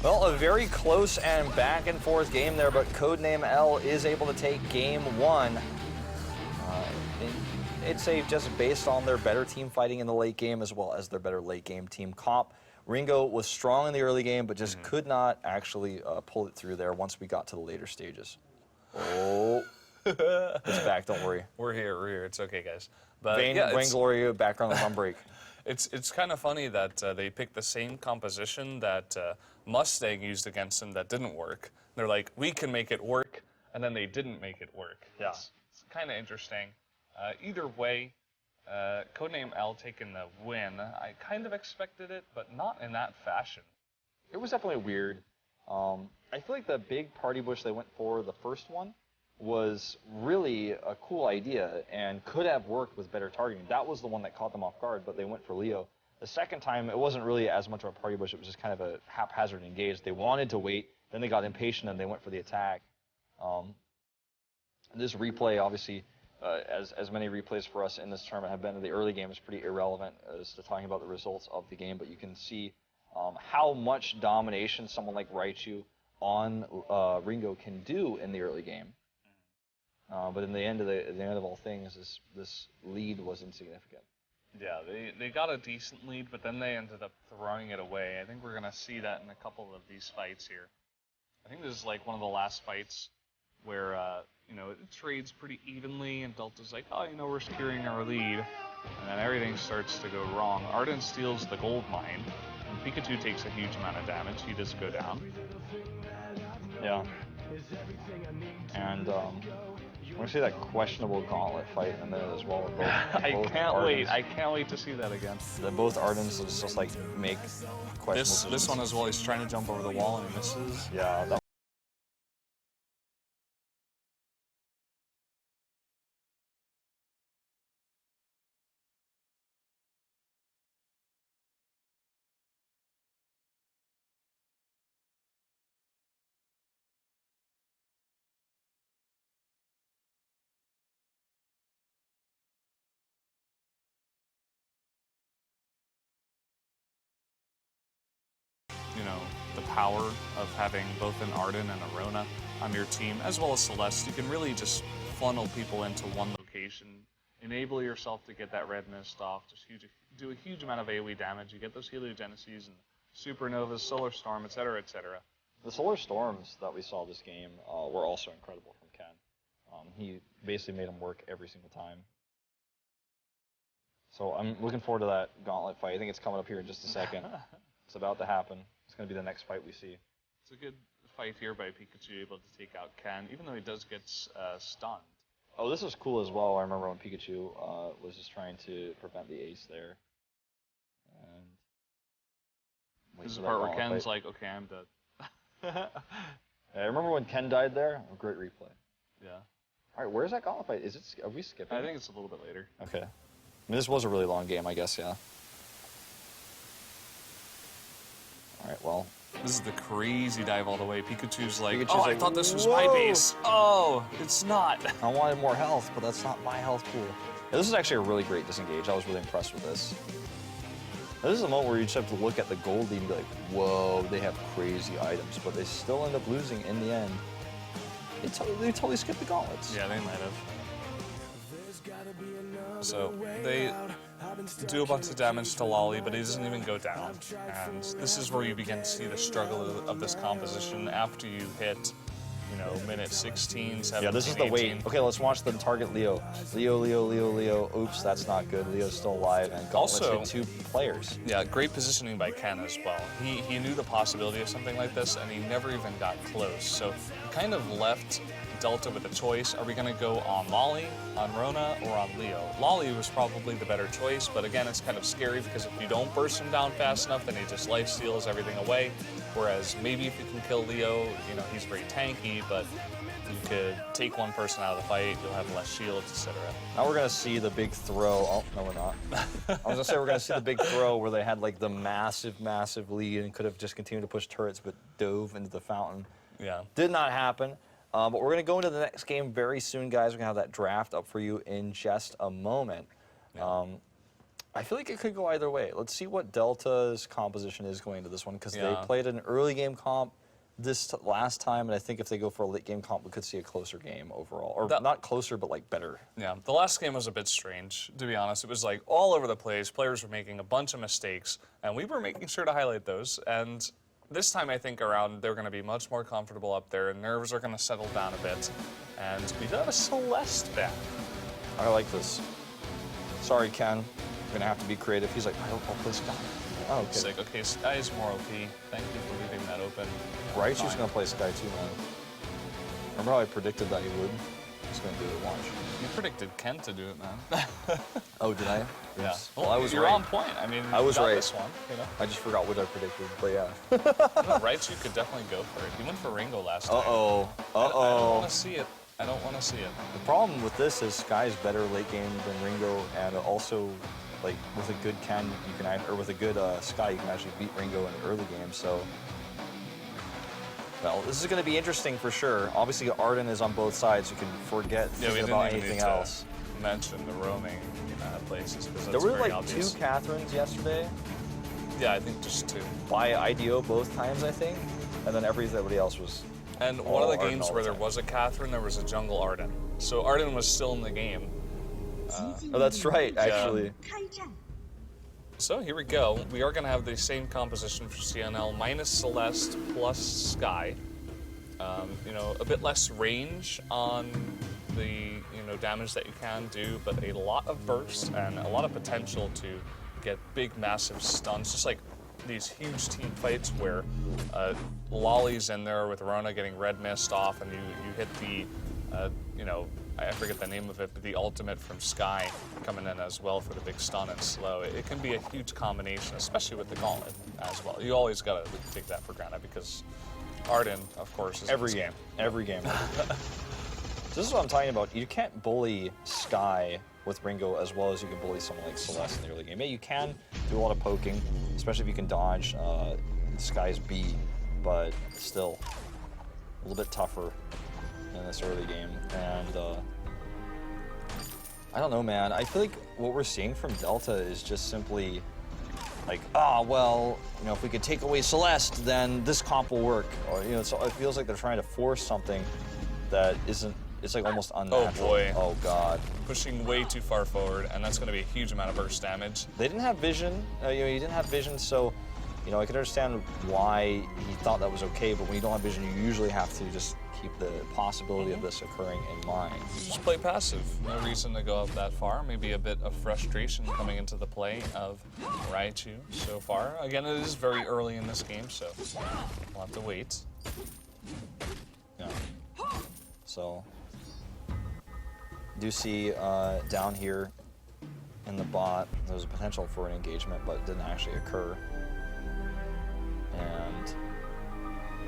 Well, a very close and back and forth game there, but Codename L is able to take game one. It's safe just based on their better team fighting in the late game as well as their better late game team comp. Ringo was strong in the early game, but just could not actually pull it through there once we got to the later stages. Oh, it's back, don't worry. We're here, it's okay, guys. But Vainglory background is on break. It's kind of funny that they picked the same composition that Mustang used against him that didn't work. They're like, we can make it work, and then they didn't make it work. Yeah. It's kind of interesting. Either way, Codename L taking the win. I kind of expected it, but not in that fashion. It was definitely weird. I feel like the big party bush they went for, the first one, was really a cool idea and could have worked with better targeting. That was the one that caught them off guard, but they went for Leo. The second time, it wasn't really as much of a party bush. It was just kind of a haphazard engage. They wanted to wait, then they got impatient and they went for the attack. This replay, obviously, as many replays for us in this tournament have been in the early game, is pretty irrelevant as to talking about the results of the game, but you can see how much domination someone like Raichu on Ringo can do in the early game. But in the end of all things, this lead was insignificant. Yeah, they got a decent lead, but then they ended up throwing it away. I think we're going to see that in a couple of these fights here. I think this is like one of the last fights where, it trades pretty evenly, and Delta's like, oh, we're securing our lead. And then everything starts to go wrong. Arden steals the gold mine, and Pikachu takes a huge amount of damage. He does go down. Yeah. And, we're going to see that questionable gauntlet fight in a minute as well. With both I can't wait. I can't wait to see that again. Both Ardens just like make questionable This one as well, he's trying to jump over the wall and he misses. Yeah. The power of having both an Arden and a Rona on your team, as well as Celeste. You can really just funnel people into one location, enable yourself to get that red mist off, just do a huge amount of AoE damage. You get those Heliogenesis and Supernovas, Solar Storm, etc., etc. The Solar Storms that we saw this game were also incredible from Ken. He basically made them work every single time. So I'm looking forward to that gauntlet fight. I think it's coming up here in just a second. It's about to happen. It's going to be the next fight we see. It's a good fight here by Pikachu, able to take out Ken, even though he does get stunned. Oh, this was cool as well. I remember when Pikachu was just trying to prevent the ace there. And this is the part where Ken's like, okay, I'm dead. I remember when Ken died there. A great replay. Yeah. All right, where's that gauntlet fight? Are we skipping? I think it's a little bit later. Okay. I mean, this was a really long game, I guess, yeah. All right, well. This is the crazy dive all the way. Pikachu's like, I thought this was my base. Oh, it's not. I wanted more health, but that's not my health pool. Yeah, this is actually a really great disengage. I was really impressed with this. Now, this is a moment where you just have to look at the gold lead and be like, whoa, they have crazy items, but they still end up losing in the end. They totally skipped the gauntlets. Yeah, they might have. So they do a bunch of damage to Lolly, but he doesn't even go down. And this is where you begin to see the struggle of this composition after you hit, minute 16, 17, Yeah, this is the 18. wait. Okay, let's watch them target Leo. Leo. Oops, that's not good. Leo's still alive, and gauntlets hit 2 players. Yeah, great positioning by Ken as well. He knew the possibility of something like this, and he never even got close. So he kind of left Delta with a choice. Are we going to go on Lolly, on Rona, or on Leo? Lolly was probably the better choice, but again, it's kind of scary because if you don't burst him down fast enough, then he just life steals everything away. Whereas maybe if you can kill Leo, he's very tanky, but you could take one person out of the fight, you'll have less shields, etc. Now we're going to see the big throw. Oh, no, we're not. I was going to say we're going to see the big throw where they had like the massive lead and could have just continued to push turrets, but dove into the fountain. Yeah. Did not happen. But we're going to go into the next game very soon, guys. We're going to have that draft up for you in just a moment. Yeah. I feel like it could go either way. Let's see what Delta's composition is going into this one, because they played an early game comp this last time, and I think if they go for a late game comp, we could see a closer game overall. Or not closer, but like better. Yeah, the last game was a bit strange, to be honest. It was like all over the place. Players were making a bunch of mistakes, and we were making sure to highlight those. And this time, I think around, they're going to be much more comfortable up there, and nerves are going to settle down a bit. And we do have a Celeste back. I like this. Sorry, Ken. You're going to have to be creative. He's like, I'll play Sky. Oh, okay. It's like, okay, Sky is more OP. Thank you for leaving that open. Raichu's going to play Sky too, man. Remember how I predicted that he would? He's going to do it, watch. You predicted Ken to do it, man. Oh, did I? Yeah. Well, I was You're right. on point. I mean, I was got right. This one, you know? I just forgot what I predicted, but yeah. No, Raichu could definitely go for it. He went for Ringo last time. Uh-oh. I don't want to see it. I don't want to see it. The problem with this is Sky's better late game than Ringo, and also, like, with a good Ken, you can, or with a good Sky, you can actually beat Ringo in the early game, so. Well, this is going to be interesting for sure. Obviously, Arden is on both sides. You can forget about anything else. Mention the roaming places, because that's There were very like obvious. 2 Catherines yesterday Yeah, I think just 2. by IDO both times, I think, and then everybody else was. And one of the Arden games all where the there time. was a Catherine, there was a jungle Arden. So Arden was still in the game. Oh, that's right, actually. So here we go. We are going to have the same composition for CNL, minus Celeste plus Sky. You know, a bit less range on the damage that you can do, but a lot of burst and a lot of potential to get big, massive stuns. Just like these huge team fights where Lolly's in there with Rona getting red mist off, and you hit the, I forget the name of it, but the ultimate from Sky coming in as well for the big stun and slow. It can be a huge combination, especially with the gauntlet as well. You always got to take that for granted because Arden, of course, is Every game. Every game. So this is what I'm talking about. You can't bully Sky with Ringo as well as you can bully someone like Celeste in the early game. Yeah, you can do a lot of poking, especially if you can dodge Sky's B, but still a little bit tougher in this early game. And I don't know, man. I feel like what we're seeing from Delta is just simply like, well, if we could take away Celeste, then this comp will work. Or, so it feels like they're trying to force something that isn't. It's like almost unnatural. Oh boy. Oh god. Pushing way too far forward, and that's going to be a huge amount of burst damage. They didn't have vision. He didn't have vision, so I can understand why he thought that was okay. But when you don't have vision, you usually have to just keep the possibility of this occurring in mind. Just play passive. No reason to go up that far. Maybe a bit of frustration coming into the play of Raichu so far. Again, it is very early in this game, so we'll have to wait. Yeah. So. Do see down here in the bot, there's a potential for an engagement, but it didn't actually occur. And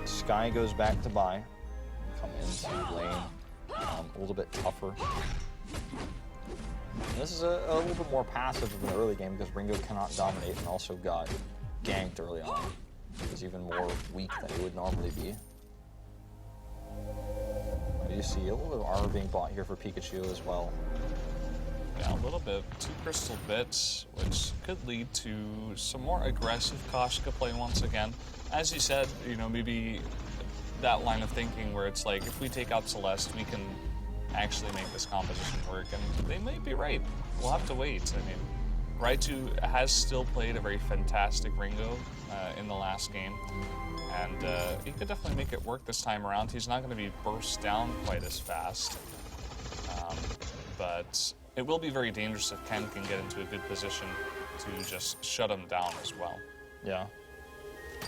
Sky goes back to buy, come into lane, a little bit tougher. And this is a little bit more passive of an early game because Ringo cannot dominate and also got ganked early on. He was even more weak than he would normally be. You see a little bit of armor being bought here for Pikachu as well. Yeah, a little bit. 2 crystal bits, which could lead to some more aggressive Koshka play once again. As you said, maybe that line of thinking where it's like, if we take out Celeste, we can actually make this composition work, and they might be right. We'll have to wait. I mean, Raichu has still played a very fantastic Ringo in the last game. And he could definitely make it work this time around. He's not going to be burst down quite as fast. But it will be very dangerous if Ken can get into a good position to just shut him down as well. Yeah.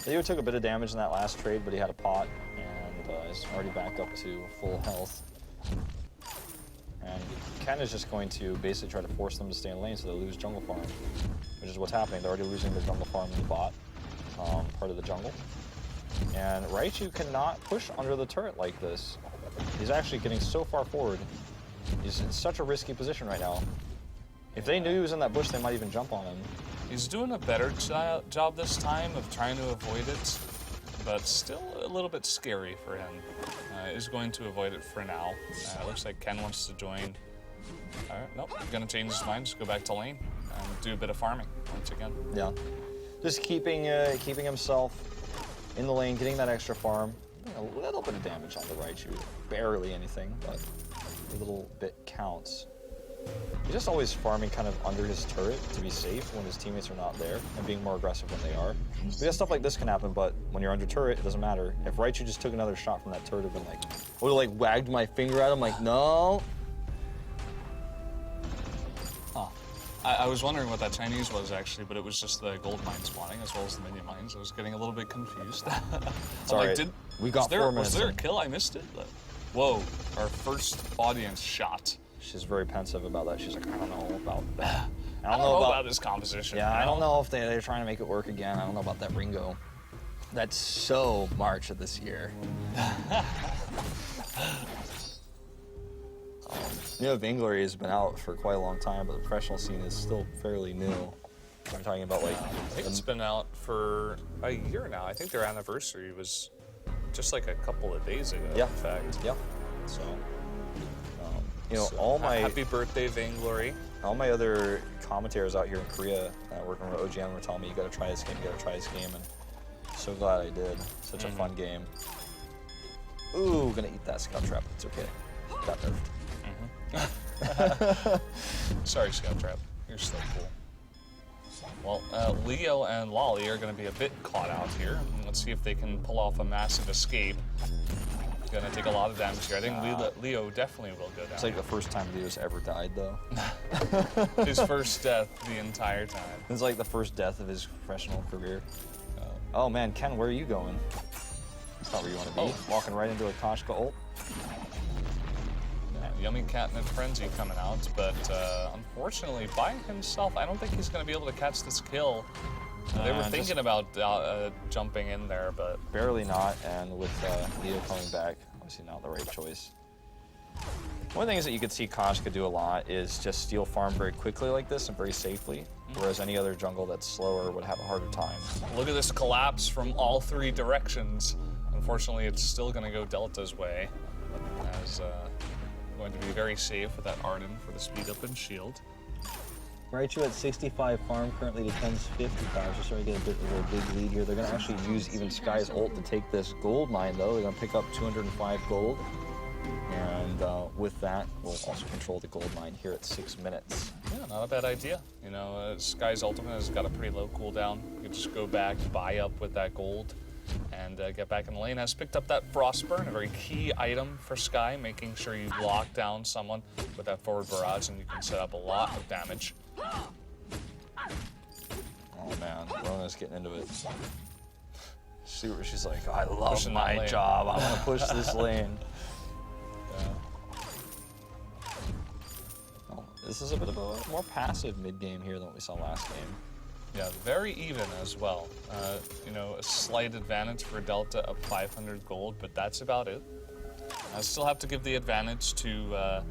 Leo took a bit of damage in that last trade, but he had a pot, and is already back up to full health. And Ken is just going to basically try to force them to stay in lane so they lose jungle farm, which is what's happening. They're already losing their jungle farm in the bot, part of the jungle. And Raichu cannot push under the turret like this. He's actually getting so far forward. He's in such a risky position right now. If they knew he was in that bush, they might even jump on him. He's doing a better job this time of trying to avoid it, but still a little bit scary for him. Is going to avoid it for now. Looks like Ken wants to join. All right, nope, gonna change his mind, just go back to lane. and do a bit of farming once again. Yeah, just keeping himself in the lane, getting that extra farm. A little bit of damage on the Raichu, barely anything, but a little bit counts. He's just always farming kind of under his turret to be safe when his teammates are not there, and being more aggressive when they are. Because stuff like this can happen, but when you're under turret, it doesn't matter. If Raichu just took another shot from that turret, I'd been like, I would have like wagged my finger at him, like, no. Huh. I was wondering what that Chinese was actually, but it was just the gold mine spawning as well as the minion mines. I was getting a little bit confused. It's all right. We got 4 minutes. Was there a kill? I missed it. Whoa, our first audience shot. She's very pensive about that. She's like, I don't know about that. I don't know about this composition. Yeah, I don't know if they're trying to make it work again. I don't know about that Ringo. That's so March of this year. You know, Vainglory has been out for quite a long time, but the professional scene is still fairly new. I'm talking about like... I think it's been out for a year now. I think their anniversary was just like a couple of days ago, yeah. In fact. Yeah. So... you know, So, all my... Happy birthday, Vainglory. All my other commentators out here in Korea working with OGN were telling me, you gotta try this game, you gotta try this game, and so glad I did. Such a fun game. Ooh, gonna eat that Scout Trap. It's okay. Got nerfed. Sorry, Scout Trap. You're still cool. Well, Leo and Lolly are going to be a bit caught out here. Let's see if they can pull off a massive escape. Going to take a lot of damage here. I think Leo definitely will go down. It's like the first time Leo's ever died, though. His first death the entire time. It's like the first death of his professional career. Oh man, Ken, where are you going? That's not where you want to be. Walking right into a Koshka ult. Yummy Catnip Frenzy coming out, but unfortunately by himself, I don't think he's going to be able to catch this kill. They were thinking about jumping in there, but... Barely not, and with Leo coming back, obviously not the right choice. One of the things that you could see Koshka do a lot is just steal farm very quickly like this and very safely, whereas any other jungle that's slower would have a harder time. Look at this collapse from all three directions. Unfortunately, it's still going to go Delta's way, as going to be very safe with that Arden for the speed up and shield. Raichu at 65 farm, currently to Ken's 55, so starting to get a bit of a big lead here. They're going to actually use even Sky's ult to take this gold mine, though. They're going to pick up 205 gold, and with that, we'll also control the gold mine here at 6 minutes. Yeah, not a bad idea. You know, Sky's ultimate has got a pretty low cooldown. You can just go back, buy up with that gold, and get back in the lane. Has picked up that Frostburn, a very key item for Sky, making sure you lock down someone with that forward barrage, and you can set up a lot of damage. Oh man, Rona's getting into it. She's like, I love Pushing my job. I'm gonna push this lane. Well, this is a bit of a more passive mid game here than what we saw last game. Yeah, very even as well. You know, a slight advantage for Delta of 500 gold, but that's about it. I still have to give the advantage to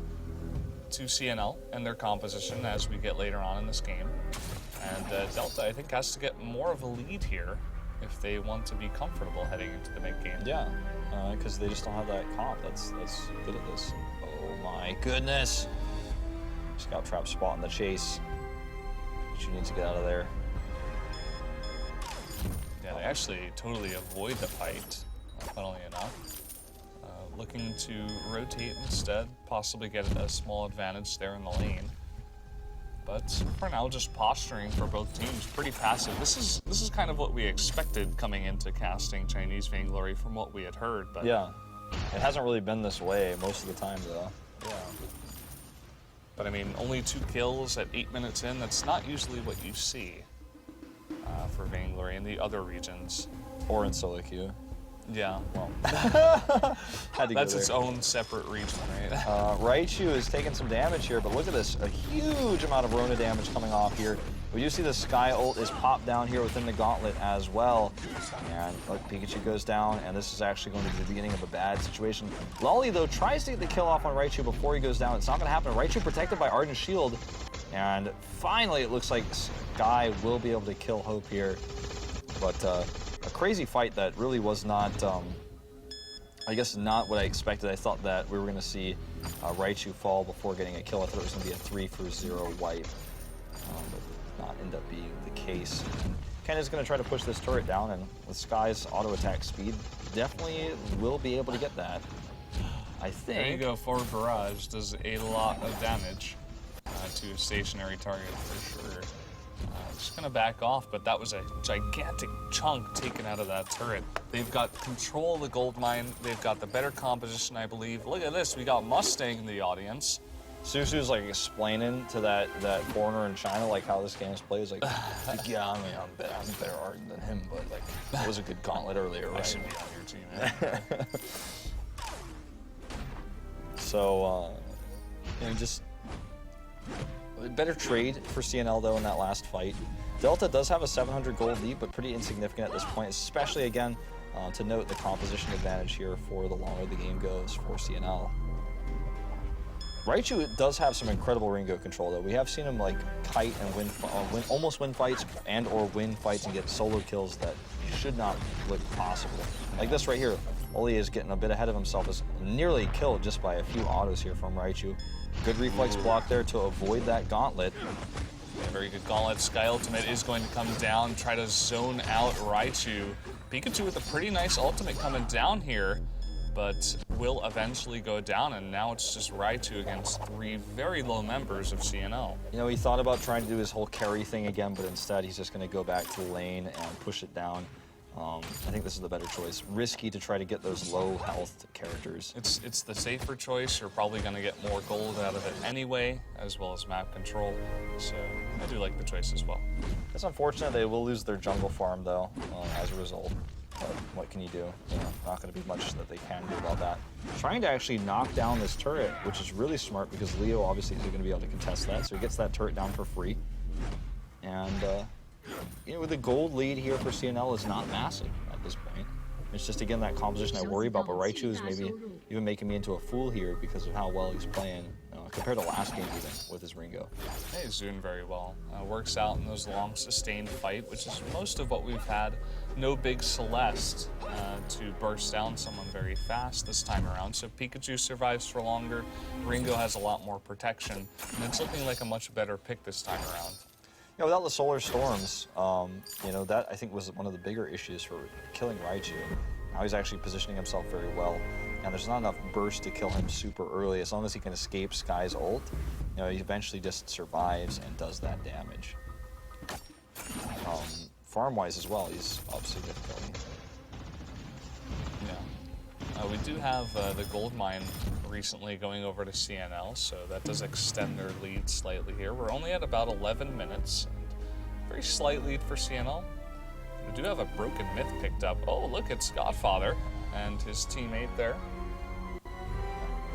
CNL and their composition as we get later on in this game. And Delta, I think, has to get more of a lead here if they want to be comfortable heading into the mid game. Yeah, because they just don't have that comp that's good at this. Oh my goodness! Scout Trap spot in the chase. She needs to get out of there. Yeah, they actually totally avoid the fight, funnily enough. Looking to rotate instead, possibly get a small advantage there in the lane. But for now, just posturing for both teams, pretty passive. This is kind of what we expected coming into casting Chinese Vainglory from what we had heard. But yeah, it hasn't really been this way most of the time, though. Yeah. But I mean, only 2 kills at 8 minutes in, that's not usually what you see for Vainglory in the other regions. Or in solo queue. Yeah, well, that's its own separate region, right? Raichu is taking some damage here, but look at this, a huge amount of Rona damage coming off here. We do see the Sky ult is popped down here within the gauntlet as well. And look, Pikachu goes down, and this is actually going to be the beginning of a bad situation. Lolly, though, tries to get the kill off on Raichu before he goes down. It's not going to happen. Raichu protected by Arden's shield. And finally, it looks like Sky will be able to kill Hope here. But a crazy fight that really was not, I guess, not what I expected. I thought that we were going to see Raichu fall before getting a kill. I thought it was going to be a 3-for-0 wipe. But not end up being the case. Ken is going to try to push this turret down, and with Sky's auto attack speed, definitely will be able to get that. I think. There you go, forward barrage does a lot of damage to a stationary target for sure. Just gonna back off, but that was a gigantic chunk taken out of that turret. They've got control of the gold mine. They've got the better composition, I believe. Look at this, we got Mustang in the audience. Susu's like explaining to that foreigner in China like how this game's played. He's like, yeah, I mean, I'm better armed than him, but like that was a good gauntlet earlier, right? I should be on your team. Man. So, just a better trade for CNL though in that last fight. Delta does have a 700 gold lead, but pretty insignificant at this point, especially again to note the composition advantage here for the longer the game goes for CNL. Raichu does have some incredible Ringo control though. We have seen him like kite and almost win fights or win fights and get solo kills that should not look possible. Like this right here. Oli is getting a bit ahead of himself, is nearly killed just by a few autos here from Raichu. Good reflex block there to avoid that gauntlet. Very good gauntlet. Sky Ultimate is going to come down, try to zone out Raichu. Pikachu with a pretty nice ultimate coming down here, but will eventually go down, and now it's just Raichu against 3 very low members of CNL. You know, he thought about trying to do his whole carry thing again, but instead he's just going to go back to the lane and push it down. I think this is the better choice. Risky to try to get those low health characters. It's the safer choice. You're probably going to get more gold out of it anyway, as well as map control. So I do like the choice as well. It's unfortunate they will lose their jungle farm though, as a result. But what can you do? You know, not going to be much that they can do about that. Trying to actually knock down this turret, which is really smart because Leo obviously isn't going to be able to contest that, so he gets that turret down for free. And you know, the gold lead here for CNL is not massive at this point. It's just, again, that composition I worry about, but Raichu is maybe even making me into a fool here because of how well he's playing compared to last game even with his Ringo. Yeah, he's doing very well. Works out in those long sustained fight, which is most of what we've had. No big Celeste to burst down someone very fast this time around. So Pikachu survives for longer. Ringo has a lot more protection, and it's looking like a much better pick this time around. Yeah, without the Solar Storms, you know, that I think was one of the bigger issues for killing Raichu. Now he's actually positioning himself very well, and there's not enough burst to kill him super early. As long as he can escape Sky's ult, you know, he eventually just survives and does that damage. Farm-wise as well, he's up significantly. Yeah. We do have the gold mine recently going over to CNL, so that does extend their lead slightly here. We're only at about 11 minutes, and very slight lead for CNL. We do have a broken myth picked up. Oh, look, it's Godfather and his teammate there.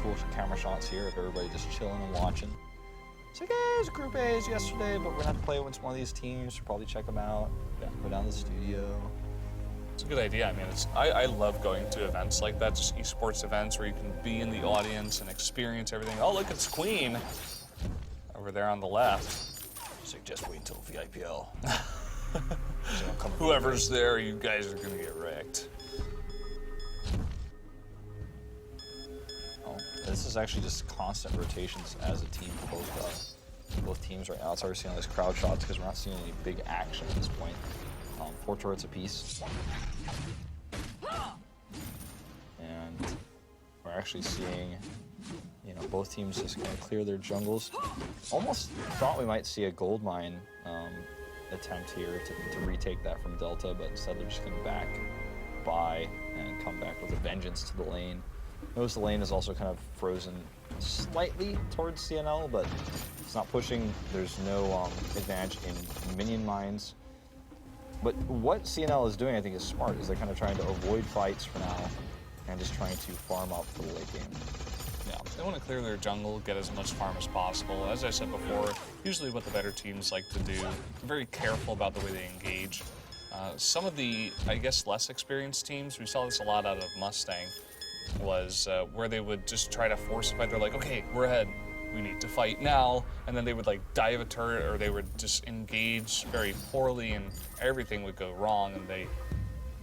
Cool camera shots here of everybody just chilling and watching. It's like, hey, it was Group A's yesterday, but we're gonna have to play against one of these teams. We'll probably check them out. Yeah, go down to the studio. It's a good idea. I mean, I love going to events like that, just esports events where you can be in the audience and experience everything. Oh, look, it's Queen over there on the left. It's like, just wait until VIPL. Whoever's there, you guys are gonna get wrecked. Oh, this is actually just constant rotations as a team for both teams right now. It's hard to see on these crowd shots because we're not seeing any big action at this point. 4 turrets apiece. And we're actually seeing, you know, both teams just kind of clear their jungles. Almost thought we might see a gold mine attempt here to retake that from Delta, but instead they're just going to back by and come back with a vengeance to the lane. Notice the lane is also kind of frozen slightly towards CNL, but it's not pushing. There's no advantage in minion mines. But what CNL is doing, I think, is smart, is they're kind of trying to avoid fights for now and just trying to farm up for the late game. Yeah, they want to clear their jungle, get as much farm as possible. As I said before, usually what the better teams like to do, very careful about the way they engage. Some of the, I guess, less experienced teams, we saw this a lot out of Mustang, was where they would just try to force a fight. They're like, okay, we're ahead. We need to fight now, and then they would like dive a turret, or they would just engage very poorly, and everything would go wrong, and they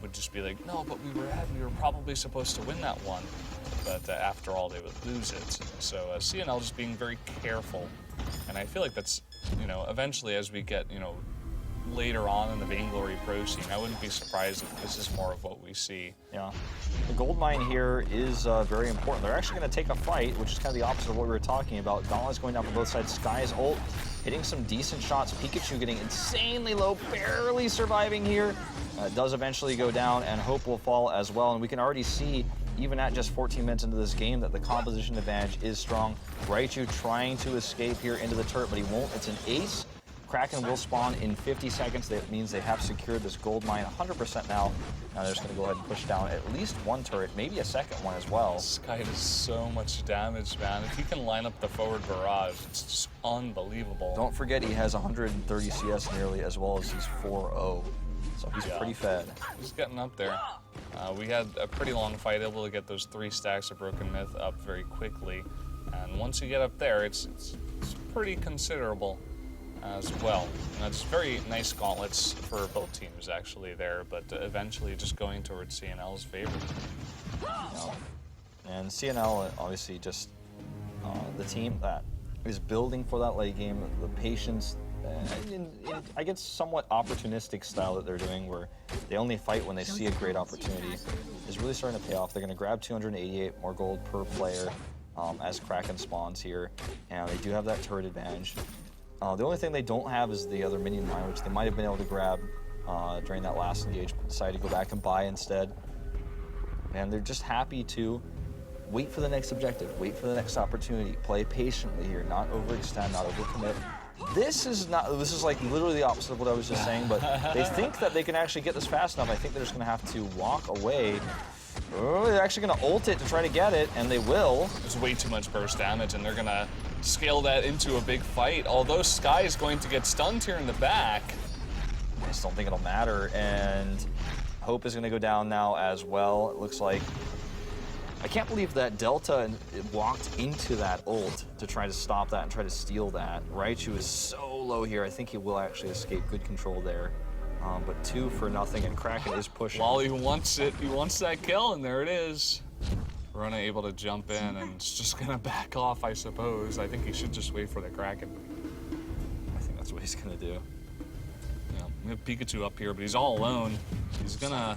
would just be like, no, but we were ahead, we were probably supposed to win that one, but after all, they would lose it. So CNL just being very careful And I feel like that's, eventually as we get, later on in the Vainglory pro scene, I wouldn't be surprised if this is more of what we see. Yeah. The gold mine here is very important. They're actually going to take a fight, which is kind of the opposite of what we were talking about. Gauntlet's going down from both sides. Sky's ult hitting some decent shots. Pikachu getting insanely low, barely surviving here. Does eventually go down, and Hope will fall as well. And we can already see, even at just 14 minutes into this game, that the composition advantage is strong. Raichu trying to escape here into the turret, but he won't. It's an ace. Kraken will spawn in 50 seconds. That means they have secured this gold mine 100% now. Now they're just going to go ahead and push down at least one turret, maybe a second one as well. This guy does so much damage, man. If he can line up the forward barrage, it's just unbelievable. Don't forget he has 130 CS nearly, as well as he's 4-0. So he's pretty fed. He's getting up there. We had a pretty long fight, able to get those 3 stacks of Broken Myth up very quickly. And once you get up there, it's pretty considerable as well. And that's very nice gauntlets for both teams actually there, but eventually just going towards CNL's favor. And CNL obviously just the team that is building for that late game, the patience, I guess somewhat opportunistic style that they're doing, where they only fight when they see a great opportunity, is really starting to pay off. They're going to grab 288 more gold per player as Kraken spawns here, and they do have that turret advantage. The only thing they don't have is the other minion mine, which they might have been able to grab during that last engage, but decided to go back and buy instead. And they're just happy to wait for the next objective, wait for the next opportunity, play patiently here, not overextend, not overcommit. This is like literally the opposite of what I was just saying, but they think that they can actually get this fast enough. I think they're just going to have to walk away. Oh, they're actually going to ult it to try to get it, and they will. There's way too much burst damage, and they're going to scale that into a big fight. Although Sky is going to get stunned here in the back. I just don't think it'll matter, and Hope is going to go down now as well, it looks like. I can't believe that Delta walked into that ult to try to stop that and try to steal that. Raichu is so low here. I think he will actually escape. Good control there. But 2-0, and Kraken is pushing. Wally wants it. He wants that kill, and there it is. Rona able to jump in, and it's just going to back off, I suppose. I think he should just wait for the Kraken. I think that's what he's going to do. Yeah, we have Pikachu up here, but he's all alone. He's going to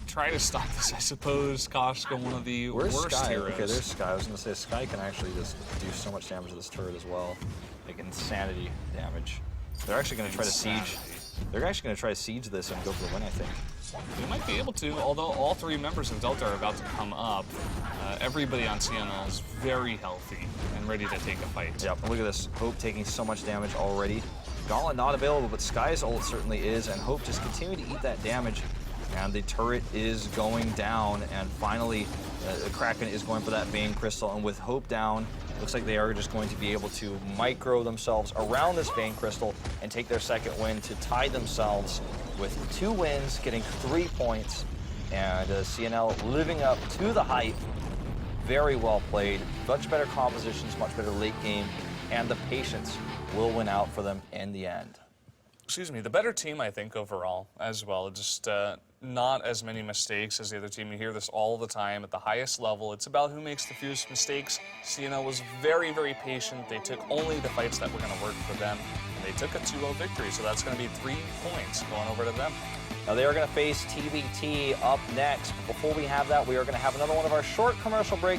try to stop this, I suppose. Koshka, one of the worst Sky? heroes. Okay, there's Sky. I was going to say, Sky can actually just do so much damage to this turret as well. Like insanity damage. They're actually going to try to siege. They're actually going to try to siege this and go for the win, I think. They might be able to, although all 3 members of Delta are about to come up. Everybody on CNL is very healthy and ready to take a fight. Yep, look at this. Hope taking so much damage already. Gauntlet not available, but Sky's ult certainly is, and Hope just continuing to eat that damage. And the turret is going down, and finally the Kraken is going for that Vein Crystal, and with Hope down, looks like they are just going to be able to micro themselves around this Vein Crystal and take their second win to tie themselves with 2 wins, getting 3 points, and CNL living up to the hype. Very well played, much better compositions, much better late game, and the patience will win out for them in the end. Excuse me, the better team, I think, overall, as well. Just not as many mistakes as the other team. You hear this all the time at the highest level. It's about who makes the fewest mistakes. CNL was very, very patient. They took only the fights that were going to work for them, and they took a 2-0 victory, so that's going to be 3 points going over to them. Now they are going to face TBT up next. Before we have that, we are going to have another one of our short commercial breaks.